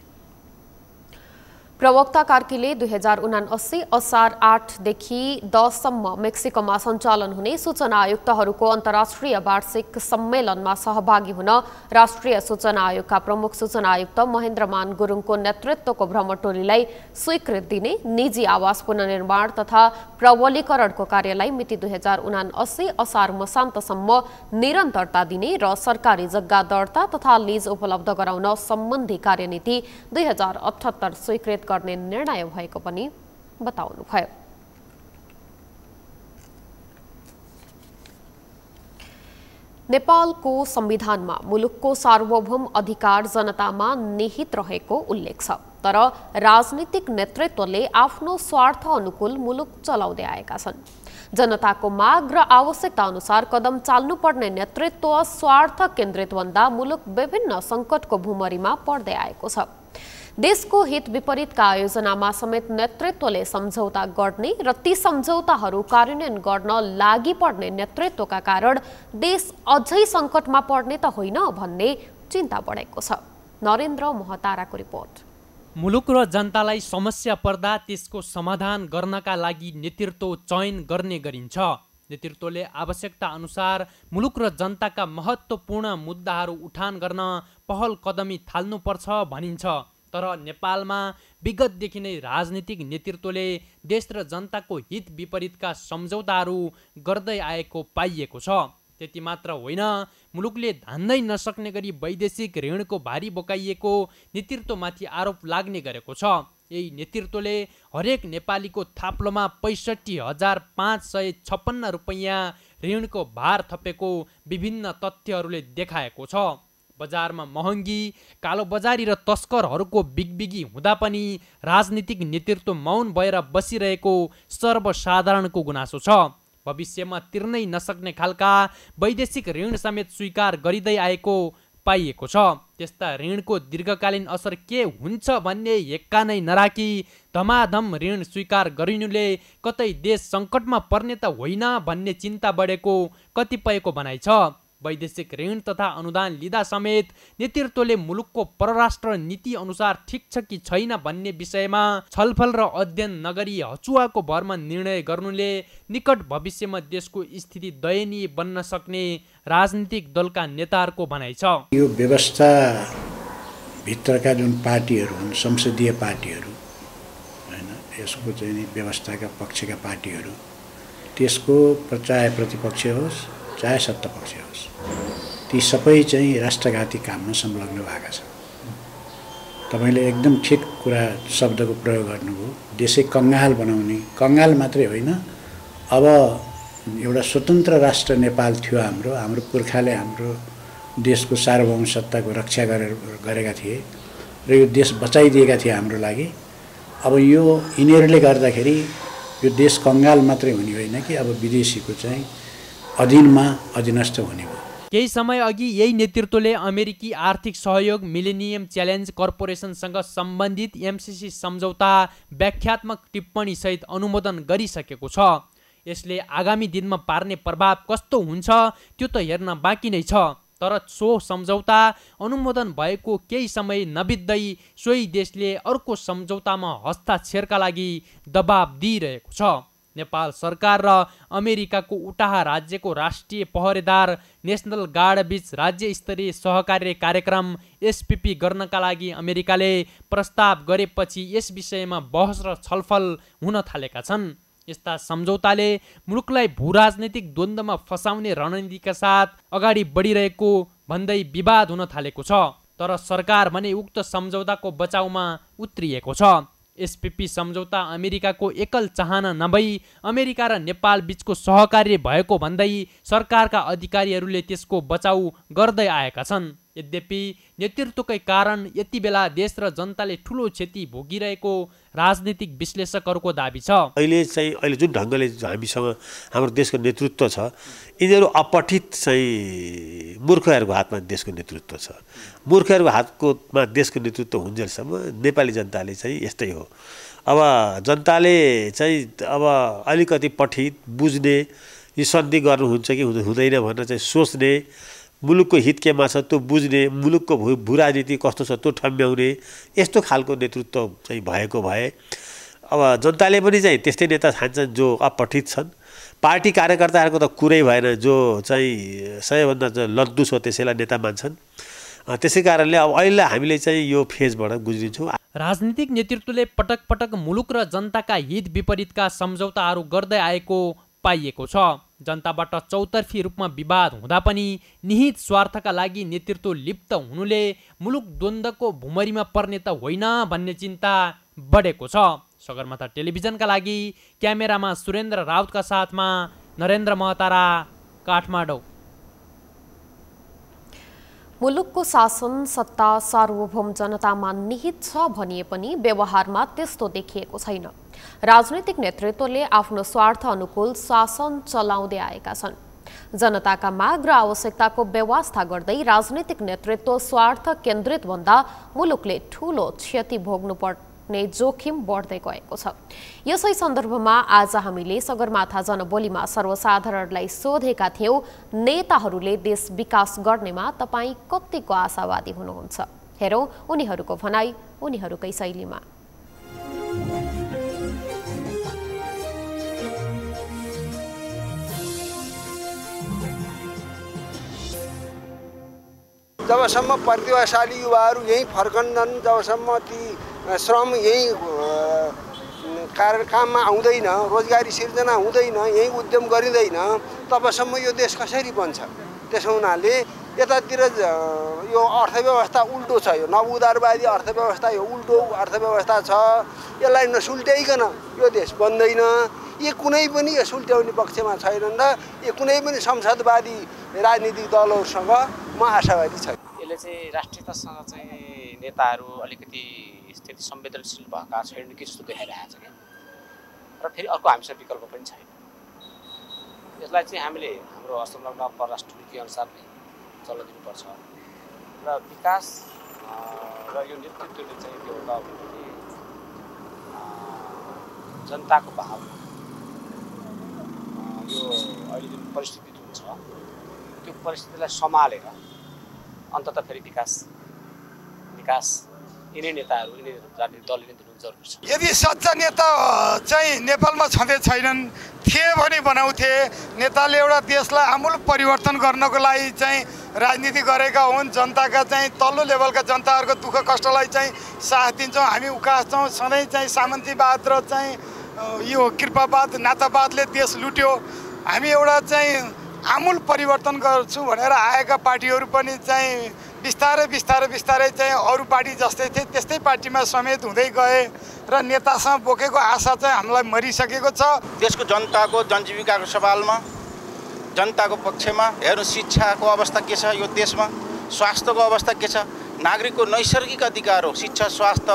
प्रवक्ता कार्कीले 2079 असार 8 देखि 10 सम्म मेक्सिकोमा सञ्चालन हुने सूचना आयुक्तहरूको अन्तर्राष्ट्रिय वार्षिक सम्मेलनमा सहभागी हुन राष्ट्रिय सूचना आयोगका प्रमुख सूचना आयुक्त महेन्द्रमान गुरुङको नेतृत्वको भ्रमण टोलीलाई स्वीकृत दिने, निजी आवास पुनर्निर्माण तथा प्रबलीकरणको कार्यलाई मिति 2079 असार मसान्तसम्म निरन्तरता दिने र सरकारी जग्गा दर्ता तथा लिज उपलब्ध गराउन सम्बन्धी कार्यनीति 2078 स्वीकृत गर्ने निर्णय भएको पनि बताउनुभयो। नेपालको संविधानमा मुलुकको सार्वभौम अधिकार जनतामा निहित रहेको उल्लेख छ, तर राजनीतिक नेतृत्वले आफ्नो स्वार्थ अनुकूल मुलुक चलाउँदै आएका छन्। जनताको माग र आवश्यकता अनुसार कदम चाल्नुपर्ने नेतृत्व स्वार्थ केन्द्रित भन्दा मुलुक विभिन्न सङ्कटको भुमरीमा पर्दै आएको छ। देशको हित विपरीतका आयोजनामा समेत नेतृत्वले सम्झौता गर्ने र ती सम्झौताहरू कार्यान्वयन गर्न लागि पर्ने नेतृत्वका कारण देश अझै सङ्कटमा पर्ने त होइन भन्ने चिन्ता बढेको छ। नरेन्द्र महताराको रिपोर्ट। मुलुक र जनतालाई समस्या पर्दा त्यसको समाधान गर्नका लागि नेतृत्व चयन गर्ने गरिन्छ। नेतृत्वले आवश्यकता अनुसार मुलुक र जनताका महत्त्वपूर्ण मुद्दाहरू उठान गर्न पहल कदमी थाल्नुपर्छ भनिन्छ। तर नेपालमा विगतदेखि नै राजनीतिक नेतृत्वले देश र जनताको हित विपरीतका सम्झौताहरू गर्दै आएको पाइएको छ। त्यति मात्र होइन, मुलुकले धान्दै नसक्ने गरी वैदेशिक ऋणको भारी बोकाइएको नेतृत्वमाथि आरोप लाग्ने गरेको छ। यही नेतृत्वले हरेक नेपालीको थाप्लोमा 65,556 रुपैयाँ ऋणको भार थपेको विभिन्न तथ्यहरूले देखाएको छ। बजारमा महँगी, कालोबजारी र तस्करहरूको बिगबिगी हुँदा पनि राजनीतिक नेतृत्व मौन भएर बसिरहेको सर्वसाधारणको गुनासो छ। भविष्यमा तिर्नै नसक्ने खालका वैदेशिक ऋण समेत स्वीकार गरिँदै आएको पाइएको छ। त्यस्ता ऋणको दीर्घकालीन असर के हुन्छ भन्ने हेक्का नै नराखी धमाधम ऋण स्वीकार गरिनुले कतै देश सङ्कटमा पर्ने त होइन भन्ने चिन्ता बढेको कतिपयको भनाइ छ। वैदेशिक ऋण तथा अनुदान लिँदा समेत नेतृत्वले मुलुकको परराष्ट्र नीति अनुसार ठिक छ कि छैन भन्ने विषयमा छलफल र अध्ययन नगरी हचुवाको भरमा निर्णय गर्नुले निकट भविष्यमा देशको स्थिति दयनीय बन्न सक्ने राजनीतिक दलका नेताहरूको भनाइ छ। यो व्यवस्था भित्रका जुन पार्टीहरू हुन्, संसदीय पार्टीहरू हैन, यसको चाहिँ नि व्यवस्थाका पक्षका पार्टीहरू, त्यसको चाहे प्रतिपक्ष होस् चाहे सत्तापक्ष होस्, ती सबै चाहिँ राष्ट्रघाती काममा संलग्न भएका छन्। तपाईले एकदम ठिक कुरा शब्दको प्रयोग गर्नुभयो। देशै कङ्गाल बनाउने, कङ्गाल मात्रै होइन, अब एउटा स्वतन्त्र राष्ट्र नेपाल थियो हाम्रो पुर्खाले हाम्रो देशको सार्वभौम सत्ताको रक्षा गरेका थिए र यो देश बचाइदिएका थिए हाम्रो लागि। अब यो यिनीहरूले गर्दाखेरि यो देश कङ्गाल मात्रै हुने होइन कि अब विदेशीको चाहिँ अधीनमा अधीनस्थ हुने भयो। केही समय अघि यही नेतृत्वले अमेरिकी आर्थिक सहयोग मिलेनियम च्यालेन्ज कर्पोरेसनसँग सम्बन्धित एमसिसी सम्झौता व्याख्यात्मक टिप्पणी सहित अनुमोदन गरिसकेको छ। यसले आगामी दिनमा पार्ने प्रभाव कस्तो हुन्छ त्यो त हेर्न बाँकी नै छ। तर सो सम्झौता अनुमोदन भएको केही समय नबित्दै सोही देशले अर्को सम्झौतामा हस्ताक्षरका लागि दबाब दिइरहेको छ। नेपाल सरकार र अमेरिकाको उटाहा राज्यको राष्ट्रिय पहरेदार नेसनल गार्ड बीच राज्य स्तरीय सहकार्य कार्यक्रम एसपीपी गर्नका लागि अमेरिकाले प्रस्ताव गरेपछि यस विषयमा बहस र छलफल हुन थालेका छन्। यस्ता सम्झौताले मुलुकलाई भूराजनैतिक द्वन्द्वमा फसाउने रणनीतिका साथ अगाडि बढिरहेको भन्दै विवाद हुन थालेको छ। तर सरकार भने उक्त सम्झौताको बचाउमा उत्रिएको छ। एसपीपी सम्झौता अमेरिकाको एकल चाहना नभई अमेरिका र नेपाल बीचको सहकार्य भएको भन्दै सरकारका अधिकारीहरूले त्यसको बचाउ गर्दै आएका छन्। यद्यपि नेतृत्वकै कारण यति बेला देश र जनताले ठूलो क्षति भोगिरहेको राजनीतिक विश्लेषकहरूको दाबी छ। अहिले जुन ढङ्गले हामीसँग हाम्रो देशको नेतृत्व छ, यिनीहरू अपठित चाहिँ मूर्खहरूको हातमा देशको नेतृत्व छ। मूर्खहरूको हातमा देशको नेतृत्व हुन्जेलसम्म नेपाली जनताले चाहिँ यस्तै हो। अब जनताले चाहिँ अब अलिकति पठित बुझ्ने, यो सन्धि गर्नुहुन्छ कि हुँदैन भनेर चाहिँ सोच्ने, मुलुकको हित केमा छ त्यो बुझ्ने, मुलुकको भू राजनीति कस्तो छ त्यो ठम्ब्याउने, यस्तो खालको नेतृत्व चाहिँ भएको भए अब जनताले पनि चाहिँ त्यस्तै नेता छान्छन् जो अपठित छन्। पार्टी कार्यकर्ताहरूको त कुरै भएन, जो चाहिँ सबैभन्दा लद्दु छ त्यसैलाई नेता मान्छन्। त्यसै कारणले अब अहिले हामीले चाहिँ यो फेजबाट गुज्रिन्छौँ। राजनीतिक नेतृत्वले पटक पटक मुलुक र जनताका हित विपरीतका सम्झौताहरू गर्दै आएको पाइएको छ। जनताबाट चौतर्फी रूपमा विवाद हुँदा पनि निहित स्वार्थका लागि नेतृत्व लिप्त हुनुले मुलुक द्वन्द्वको भुमरीमा पर्ने त होइन भन्ने चिन्ता बढेको छ। सगरमाथा टेलिभिजनका लागि क्यामेरामा सुरेन्द्र राउतका साथमा नरेन्द्र महतारा, काठमाडौँ। मुलुकको शासन सत्ता सार्वभौम जनतामा निहित छ भनिए पनि व्यवहारमा त्यस्तो देखिएको छैन। राजनीतिक नेतृत्वले आफ्नो स्वार्थ अनुकूल शासन चलाउँदै आएका छन्। जनताका माग र आवश्यकताको व्यवस्था गर्दै राजनीतिक नेतृत्व स्वार्थ केन्द्रित भन्दा मुलुकले ठूलो क्षति भोग्नुपर्ने जोखिम बढ्दै गएको छ। यसै सन्दर्भमा आज हामीले सगरमाथा जनबोलीमा सर्वसाधारणलाई सोधेका थियौं, नेताहरूले देश विकास गर्नेमा तपाईँ कतिको आशावादी हुनुहुन्छ? हेरौं उनीहरूको भनाई उनीहरूकै शैलीमा। जबसम्म प्रतिभाशाली युवाहरू यहीँ फर्कन्नन्, जबसम्म ती श्रम यहीँ काममा आउँदैन, रोजगारी सिर्जना हुँदैन, यहीँ उद्यम गरिँदैन, तबसम्म यो देश कसरी बन्छ? त्यसो हुनाले यतातिर यो अर्थव्यवस्था उल्टो छ, यो नवउदारवादी अर्थव्यवस्था, यो उल्टो अर्थव्यवस्था छ। यसलाई नसुल्ट्याइकन यो देश बन्दैन। यी कुनै पनि यो सुल्ट्याउने पक्षमा छैनन् र यो कुनै पनि संसदवादी राजनीतिक दलहरूसँग म आशावादी छैन। यसले चाहिँ राष्ट्रियतासँग चाहिँ नेताहरू अलिकति स्थिति संवेदनशील भएका छैनन् कि जस्तो देखाइरहेको छ क्या। र फेरि अर्को हामीसँग विकल्प पनि छैन। यसलाई चाहिँ हामीले हाम्रो असंलग्न परराष्ट्र नीति अनुसार नै चल्न दिनुपर्छ र विकास र यो नेतृत्वले चाहिँ त्यो एउटा जनताको भावना, यो अहिले जुन परिस्थिति जुन छ त्यो परिस्थितिलाई सम्हालेर अन्ततः फेरि विकास यिनै नेताहरू यिनै राजनीतिक दल हुनु जरुरी छ। यदि सच्चा नेता चाहिँ नेपालमा छँदै छैनन् थिए भने बनाउँथे। नेताले एउटा देशलाई आमूल परिवर्तन गर्नको लागि चाहिँ राजनीति गरेका हुन्। जनताका चाहिँ तल्लो लेभलका जनताहरूको दुःख कष्टलाई चाहिँ साथ दिन्छौँ, हामी उकास्छौँ। सधैँ चाहिँ सामन्तीवाद र चाहिँ यो कृपावाद नातावादले देश लुट्यो। हामी एउटा चाहिँ आमूल परिवर्तन गर्छु भनेर आएका पार्टीहरू पनि चाहिँ बिस्तारै चाहिँ अरू पार्टी जस्तै थिए त्यस्तै पार्टीमा समेत हुँदै गए र नेतासँग बोकेको आशा चाहिँ हामीलाई मरिसकेको छ। देशको जनताको जनजीविकाको सवालमा जनताको पक्षमा हेर्नु, शिक्षाको अवस्था के छ यो देशमा, स्वास्थ्यको अवस्था के छ, नागरिकको नैसर्गिक अधिकार हो शिक्षा, स्वास्थ्य,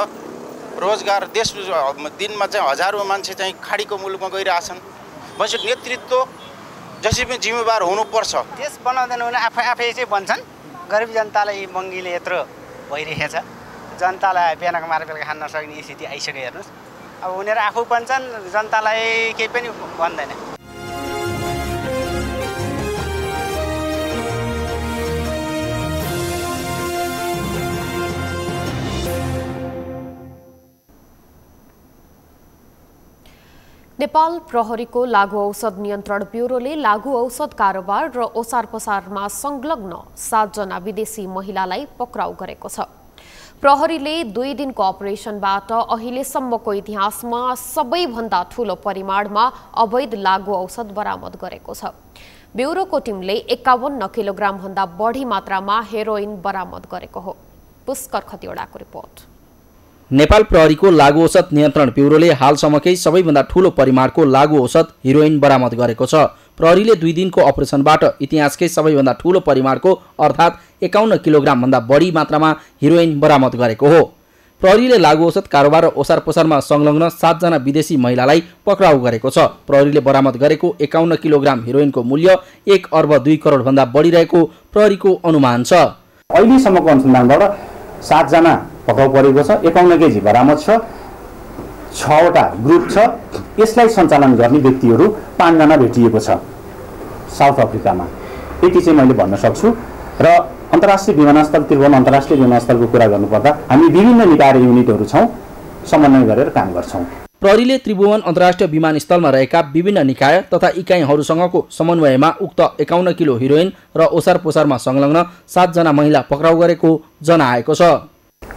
रोजगार। देश दिनमा चाहिँ हजारौँ मान्छे चाहिँ खाडीको मुलुकमा गइरहेछन्। भनेपछि नेतृत्व जसै पनि जिम्मेवार हुनुपर्छ। देश बनाउँदैन भने आफै चाहिँ बन्छन्। गरिब जनतालाई महँगीले यत्रो भइरहेछ, जनतालाई बिहानको मार बेलुका खान नसक्ने स्थिति आइसक्यो। हेर्नुहोस्, अब उनीहरू आफू बन्छन्, जनतालाई केही पनि भन्दैन। नेपाल प्रहरीको लागु औषध नियन्त्रण ब्युरोले लागु औषध कारोबार र ओसार पसारमा संलग्न 7 जना विदेशी महिलालाई पक्राउ गरेको छ। प्रहरीले 2 दिनको अपरेसनबाट अहिलेसम्मको इतिहासमा सबैभन्दा ठूलो परिमाणमा अवैध लागु औषध बरामद गरेको छ। ब्युरोको टिमले 51 किलोग्राम भन्दा बढी मात्रामा हेरोइन बरामद गरेको हो। पुष्कर खतिवडाको रिपोर्ट। नेपाल प्रहरीको लागु औषध नियन्त्रण ब्युरोले हालसम्मकै सबैभन्दा ठूलो परिमाणको लागु औषध हिरोइन बरामद गरेको छ। प्रहरीले 2 दिनको अपरेसनबाट इतिहासकै सबैभन्दा ठूलो परिमाणको अर्थात् 51 किलोग्राम भन्दा बढी मात्रामा हिरोइन बरामद गरेको हो। प्रहरीले लागु औषध कारोबार र ओसार पसारमा संलग्न 7 जना विदेशी महिलालाई पक्राउ गरेको छ। प्रहरीले बरामद गरेको 51 किलोग्राम हिरोइनको मूल्य 1 अर्ब 2 करोड भन्दा बढी रहेको प्रहरीको अनुमान छ। अहिलेसम्मको अनुसन्धानबाट 7 जना पक्राउ परेको छ। 51 केजी बरामद छ। 6 वटा ग्रुप छ। यसलाई सञ्चालन गर्ने व्यक्तिहरू 5 जना भेटिएको छ साउथ अफ्रिकामा। यति चाहिँ मैले भन्न सक्छु। र अन्तर्राष्ट्रिय विमानस्थल त्रिभुवन अन्तर्राष्ट्रिय विमानस्थलको कुरा गर्नुपर्दा हामी विभिन्न निकाय युनिटहरू छौँ, समन्वय गरेर काम गर्छौँ। प्रहरीले त्रिभुवन अन्तर्राष्ट्रिय विमानस्थलमा रहेका विभिन्न निकाय तथा इकाइहरूसँगको समन्वयमा उक्त 51 किलो हिरोइन र ओसार पोसारमा संलग्न 7 जना महिला पक्राउ गरेको जनाएको छ।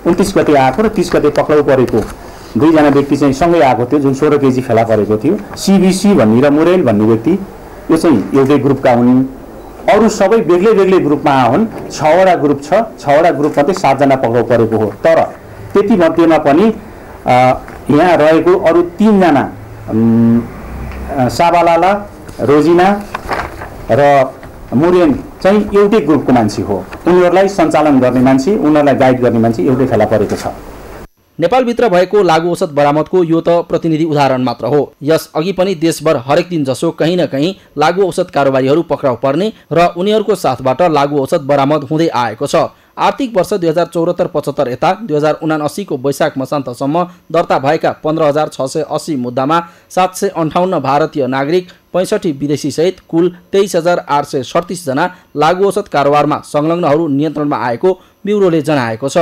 29 गते आएको र 30 गते पक्राउ परेको 2 जना व्यक्ति चाहिँ सँगै आएको थियो, जुन 16 केजी फेला परेको थियो। सीबीसी भन्ने र मुरेल भन्ने व्यक्ति यो चाहिँ एउटै ग्रुपका हुन्। अरू सबै बेग्लै बेग्लै ग्रुपमा हुन्। 6 वटा ग्रुप छ। 6 वटा ग्रुप मात्रै 7 जना पक्राउ परेको हो। तर त्यति मध्येमा पनि यहाँ रहेको अरू 3 जना साबालाला, रोजिना र मुरेन चाहिँ एउटै ग्रुपको मान्छे हो। उनीहरूलाई सञ्चालन गर्ने मान्छे, उनीहरूलाई गाइड गर्ने मान्छे एउटै फेला परेको छ। नेपालभित्र भएको लागु औषध बरामदको यो त प्रतिनिधि उदाहरण मात्र हो। यस अघि पनि देशभर हरेक दिन जसो कहीँ न कहीँ लागु औषध कारोबारीहरू पक्राउ पर्ने र उनीहरूको साथबाट लागु औषध बरामद हुँदै आएको छ। आर्थिक वर्ष 2074-75 यता 2079 को वैशाख मसान्तसम्म दर्ता भएका 15,680 मुद्दामा 758 भारतीय नागरिक 65 विदेशी सहित कुल 23,838 जना लागु औषध कारोबारमा संलग्नहरू नियन्त्रणमा आएको ब्युरोले जनाएको छ।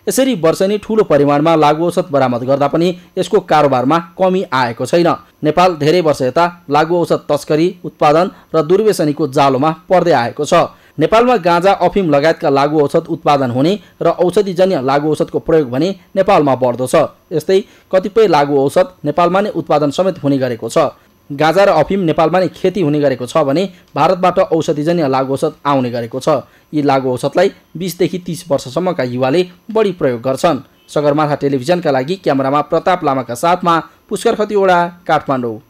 यसरी वर्षेनी ठूलो परिमाणमा लागु औषध बरामद गर्दा पनि यसको कारोबारमा कमी आएको छैन। नेपाल धेरै वर्ष यता लागु औषध तस्करी, उत्पादन र दुर्व्यसनीको जालोमा पर्दै आएको छ। नेपालमा गाँजा, अफिम लगायतका लागु औषध उत्पादन हुने र औषधिजन्य लागु औषधको प्रयोग भने नेपालमा बढ्दो छ। यस्तै कतिपय लागु औषध नेपालमा नै उत्पादन समेत हुने गरेको छ। गाँजा र अफिम नेपालमा नै खेती हुने गरेको छ भने भारतबाट औषधिजन्य लागु औषध आउने गरेको छ। यी लागु औषधलाई 20 देखि 30 वर्षसम्मका युवाले बढी प्रयोग गर्छन्। सगरमाथा टेलिभिजनका लागि क्यामेरामा प्रताप लामाका साथमा पुष्कर खतिवडा, काठमाडौँ।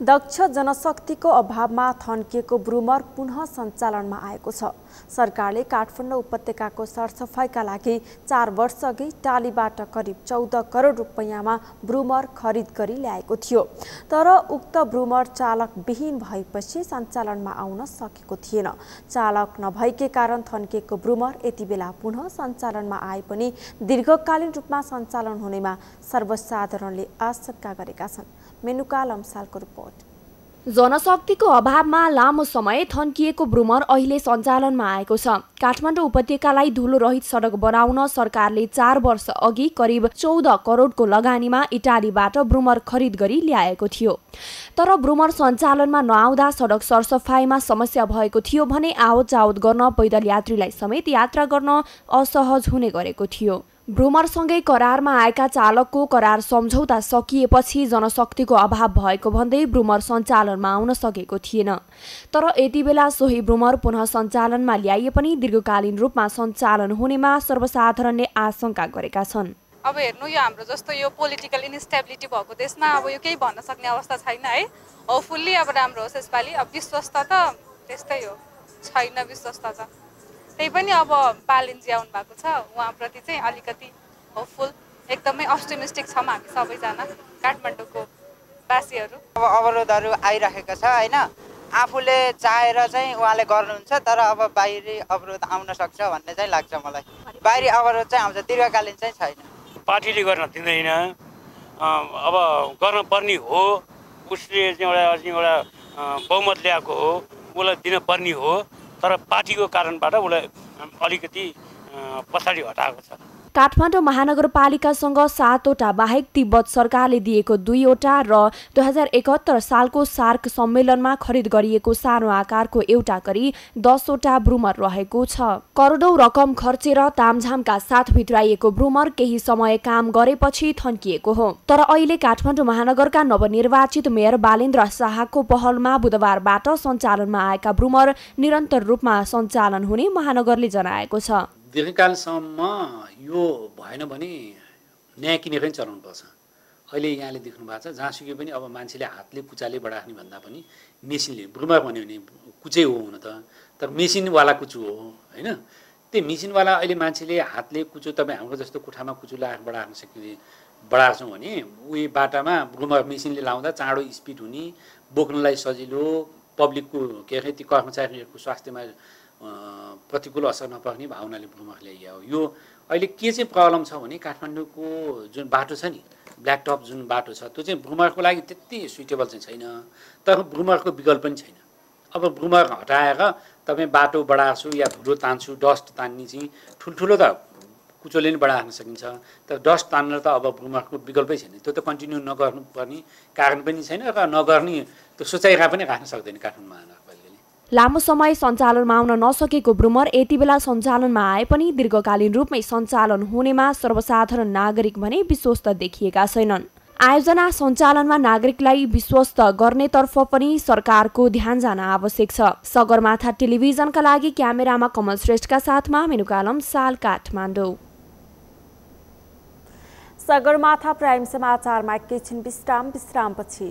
दक्ष जनशक्तिको अभावमा थन्किएको ब्रुमर पुनः सञ्चालनमा आएको छ। सरकारले काठमाडौँ उपत्यकाको सरसफाइका लागि 4 वर्ष अघि टालीबाट करिब 14 करोड रुपैयाँमा ब्रुमर खरिद गरी ल्याएको थियो। तर उक्त ब्रुमर चालक विहीन भएपछि सञ्चालनमा आउन सकेको थिएन। चालक नभएकै कारण थन्किएको ब्रुमर यति बेला पुनः सञ्चालनमा आए पनि दीर्घकालीन रूपमा सञ्चालन हुनेमा सर्वसाधारणले आशंका गरेका छन्। मेनुका लम्सालको रिपोर्ट। जनशक्तिको अभावमा लामो समय थन्किएको ब्रुमर अहिले सञ्चालनमा आएको छ। काठमाडौँ उपत्यकालाई धुलो रहित सडक बनाउन सरकारले 4 वर्ष अघि करिब 14 करोडको लगानीमा इटालीबाट ब्रुमर खरिद गरी ल्याएको थियो। तर ब्रुमर सञ्चालनमा नआउँदा सडक सरसफाइमा समस्या भएको थियो भने आवत जावत गर्न पैदल यात्रीलाई समेत यात्रा गर्न असहज हुने गरेको थियो। ब्रुमरसँगै करारमा आएका चालकको करार सम्झौता सकिएपछि जनशक्तिको अभाव भएको भन्दै ब्रुमर सञ्चालनमा आउन सकेको थिएन। तर यति बेला सोही ब्रुमर पुनः सञ्चालनमा ल्याइए पनि दीर्घकालीन रूपमा सञ्चालन हुनेमा सर्वसाधारणले आशंका गरेका छन्। अब हेर्नु यो हाम्रो जस्तो यो पोलिटिकल इन्स्टेबिलिटी भएको देशमा अब यो केही भन्न सक्ने अवस्था छैन है। होपफुल्ली अब राम्रो होस् यसपालि। अब विश्वस्त त त्यस्तै हो, छैन विश्वस्त त। त्यही पनि अब बालिनजी आउनु भएको छ, उहाँप्रति चाहिँ अलिकति होपफुल एकदमै अप्टिमिस्टिक छौँ हामी सबैजना काठमाडौँको वासीहरू। अब अवरोधहरू आइरहेको छ होइन, आफूले चाहेर चाहिँ उहाँले गर्नुहुन्छ, तर अब बाहिरी अवरोध आउन सक्छ भन्ने चाहिँ लाग्छ मलाई। बाहिरी अवरोध चाहिँ आउँछ, दीर्घकालीन चाहिँ छैन। पार्टीले गर्न दिँदैन, अब गर्न पर्ने हो, उसले चाहिँ एउटा बहुमत ल्याएको हो, उसलाई दिन पर्ने हो, तर पार्टीको कारणबाट उसलाई अलिकति पछाडि हटाएको छ। काठमाडौँ महानगरपालिकासँग 7वटा बाहेक तिब्बत सरकारले दिएको 2वटा र 2071 सालको सार्क सम्मेलनमा खरिद गरिएको सानो आकारको एउटा गरी 10वटा ब्रुमर रहेको छ। करोडौं रकम खर्चेर तामझामका साथ भित्राइएको ब्रुमर केही समय काम गरेपछि थन्किएको हो। तर अहिले काठमाडौँ महानगरका नवनिर्वाचित मेयर बालेन्द्र शाहको पहलमा बुधबारबाट सञ्चालनमा आएका ब्रुमर निरन्तर रूपमा सञ्चालन हुने महानगरले जनाएको छ। दीर्घकालसम्म यो भएन भने न्याय किनेर पनि चलाउनुपर्छ। अहिले यहाँले देख्नु भएको छ जहाँसुकै पनि अब मान्छेले हातले कुचाले बढार्ने भन्दा पनि मेसिनले, ब्रुमर भन्यो भने कुचै हो हुन त, तर मेसिनवाला कुचो हो होइन। त्यो मेसिनवाला अहिले मान्छेले हातले कुचो तपाईँ हाम्रो जस्तो कोठामा कुचो लगाएर बढार्छौँ भने उही बाटामा ब्रुमर मेसिनले लाउँदा चाँडो स्पिड हुने, बोक्नलाई सजिलो, पब्लिकको के अरे ती कर्मचारीहरूको स्वास्थ्यमा प्रतिकूल असर नपर्ने भावनाले ब्रुमर ल्याइयो। यो अहिले के चाहिँ प्रब्लम छ भने काठमाडौँको जुन बाटो छ नि, ब्ल्याक टप जुन बाटो छ त्यो चाहिँ ब्रुमरको लागि त्यति सुइटेबल चाहिँ छैन, तर ब्रुमरको विकल्प पनि छैन। अब ब्रुमर हटाएर तपाईँ बाटो बढार्छु या धुलो तान्छु, डस्ट तान्ने चाहिँ ठुल्ठुलो त कुचोले पनि बढार्न सकिन्छ, तर डस्ट तान्न त अब ब्रुमरको विकल्पै छैन। त्यो त कन्टिन्यू नगर्नुपर्ने कारण पनि छैन र नगर्ने त्यो सोचाइरा पनि राख्न सक्दैन काठमाडौँ महानगरपालिकाले। लामो समय सञ्चालनमा आउन नसकेको ब्रुमर यति बेला सञ्चालनमा आए पनि दीर्घकालीन रूपमै सञ्चालन हुनेमा सर्वसाधारण नागरिक भने विश्वस्त देखिएका छैनन्। आयोजना सञ्चालनमा नागरिकलाई विश्वस्त गर्नेतर्फ पनि सरकारको ध्यान जान आवश्यक छ। सगरमाथा टेलिभिजनका लागि क्यामेरामा कमल श्रेष्ठका साथमा मेनुकालम साल काठमाडौँ। सगरमाथा प्राइम समाचारमा एकैछिन विश्रामपछि।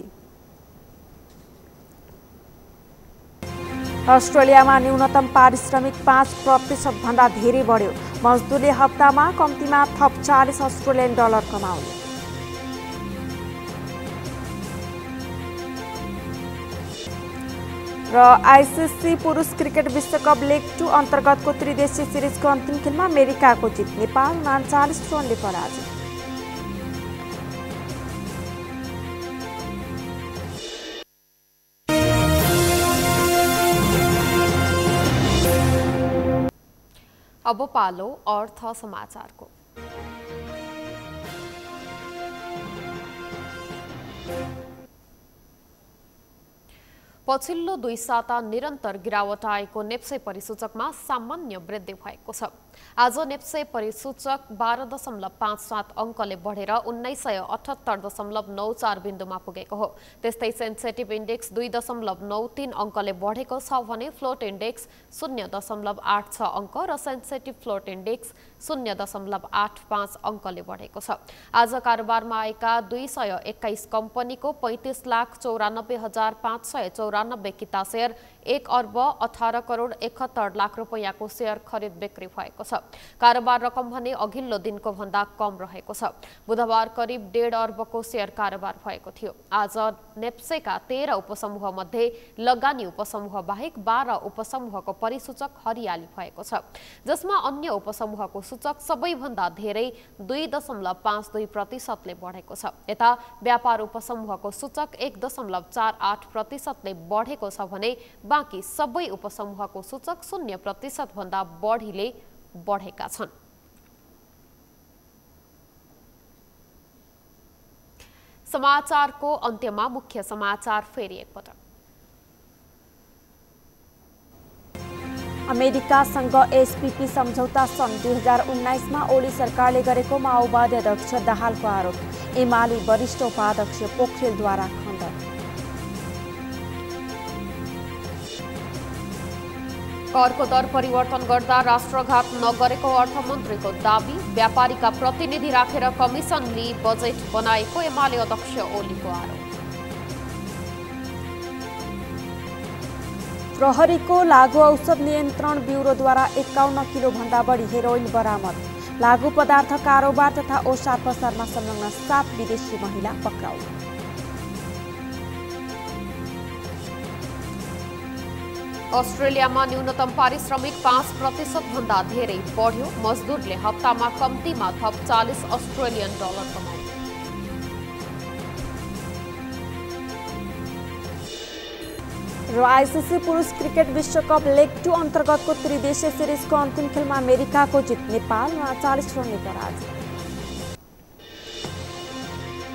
अस्ट्रेलियामा न्यूनतम पारिश्रमिक 5% भन्दा धेरै बढ्यो। मजदुरले हप्तामा कम्तीमा थप 40 अस्ट्रेलियन डलर कमाउने। र आइसिसी पुरुष क्रिकेट विश्वकप लेग 2 अन्तर्गतको त्रिदेशीय सिरिजको अन्तिम खेलमा अमेरिकाको जित, नेपाल 39 रनले पराजित। अब पालो अर्थ समाचारको। पछिल्लो 2 साता निरन्तर गिरावट आएको नेप्से परिसूचकमा सामान्य वृद्धि भएको छ। आज नेप्से परिसूचक 12.57 अङ्कले बढेर 1978.94 बिन्दुमा पुगेको हो। त्यस्तै सेन्सेटिभ इन्डेक्स 2.93 अङ्कले बढेको छ भने फ्लोट इन्डेक्स 0.86 अङ्क र सेन्सेटिभ फ्लोट इन्डेक्स 0.85 अङ्कले बढेको छ। आज कारोबारमा आएका 221 कम्पनीको 35,94,594 किता शेयर 1 अर्ब 18 करोड 71 लाख रुपैयाँको सेयर खरिद बिक्री भएको छ। कारोबार रकम भने अघिल्लो दिनको भन्दा कम रहेको छ। बुधबार करिब 1.5 अर्बको सेयर कारोबार भएको थियो। आज नेप्सेका 13 उपसमूह मध्ये लगानी उपसमूह बाहेक 12 उपसमूहको परिसूचक हरियाली भएको छ, जसमा अन्य उपसमूहको सूचक सबैभन्दा धेरै 2.52% ले बढेको छ। यता व्यापार उपसमूहको सूचक 1.48% ले बढेको छ भने बाँकी सबै उपसमूहको सूचक 0% भन्दा बढीले बढेका छन्। समाचारको अन्त्यमा मुख्य समाचार फेरि एकपटक। अमेरिकासँग एसपीपी सम्झौता सन् 2019 मा ओली सरकारले गरेको माओवादी अध्यक्ष दाहालको आरोप। एमाले वरिष्ठ उपाध्यक्ष पोखरेलद्वारा खण्डन। करको दर परिवर्तन गर्दा राष्ट्रघात नगरेको अर्थमन्त्रीको दाबी। व्यापारीका प्रतिनिधि राखेर कमिसन लिई बजेट बनाएको एमाले अध्यक्ष ओलीको आरोप। प्रहरीको लागू औषध नियन्त्रण ब्युरोद्वारा 51 किलो भन्दा बढी हेरोइन बरामद। लागू पदार्थ कारोबार तथा ओसार पसारमा संलग्न 7 विदेशी महिला पक्राउ। अस्ट्रेलियामा न्यूनतम पारिश्रमिक 5% भन्दा धेरै बढ्यो। मजदुरले हप्तामा कम्तीमा थप 40 अस्ट्रेलियन डलर कमाए। र आईसीसी पुरुष क्रिकेट विश्वकप लेग 2 अन्तर्गतको त्रिदेशीय सिरिजको अन्तिम खेलमा अमेरिकाको जित। नेपाल 39 रनले पराजित।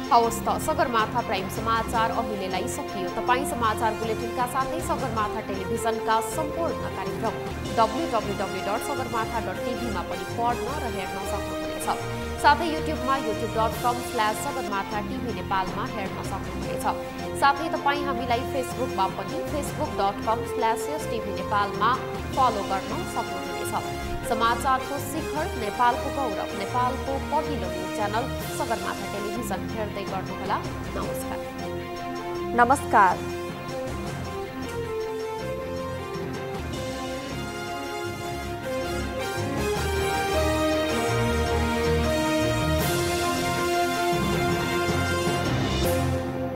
हवस् त सगरमाथा प्राइम समाचार अहिलेलाई सकियो। तपाईँ समाचार बुलेटिनका साथै सगरमाथा टेलिभिजनका सम्पूर्ण कार्यक्रम www.sagarmatha.tv मा पनि पढ्न र हेर्न सक्नुहुनेछ। साथै युट्युबमा youtube.com/sagarmatha TV नेपालमा हेर्न सक्नुहुनेछ। साथै तपाईँ हामीलाई फेसबुकमा पनि facebook.com/STV नेपालमा फलो गर्न सक्नुहुनेछ। समाचारको शिखर, नेपालको गौरव, नेपालको पहिलो न्युज च्यानल सगरमाथा टेलिभिजन हेर्दै गर्नुहोला। नमस्कार।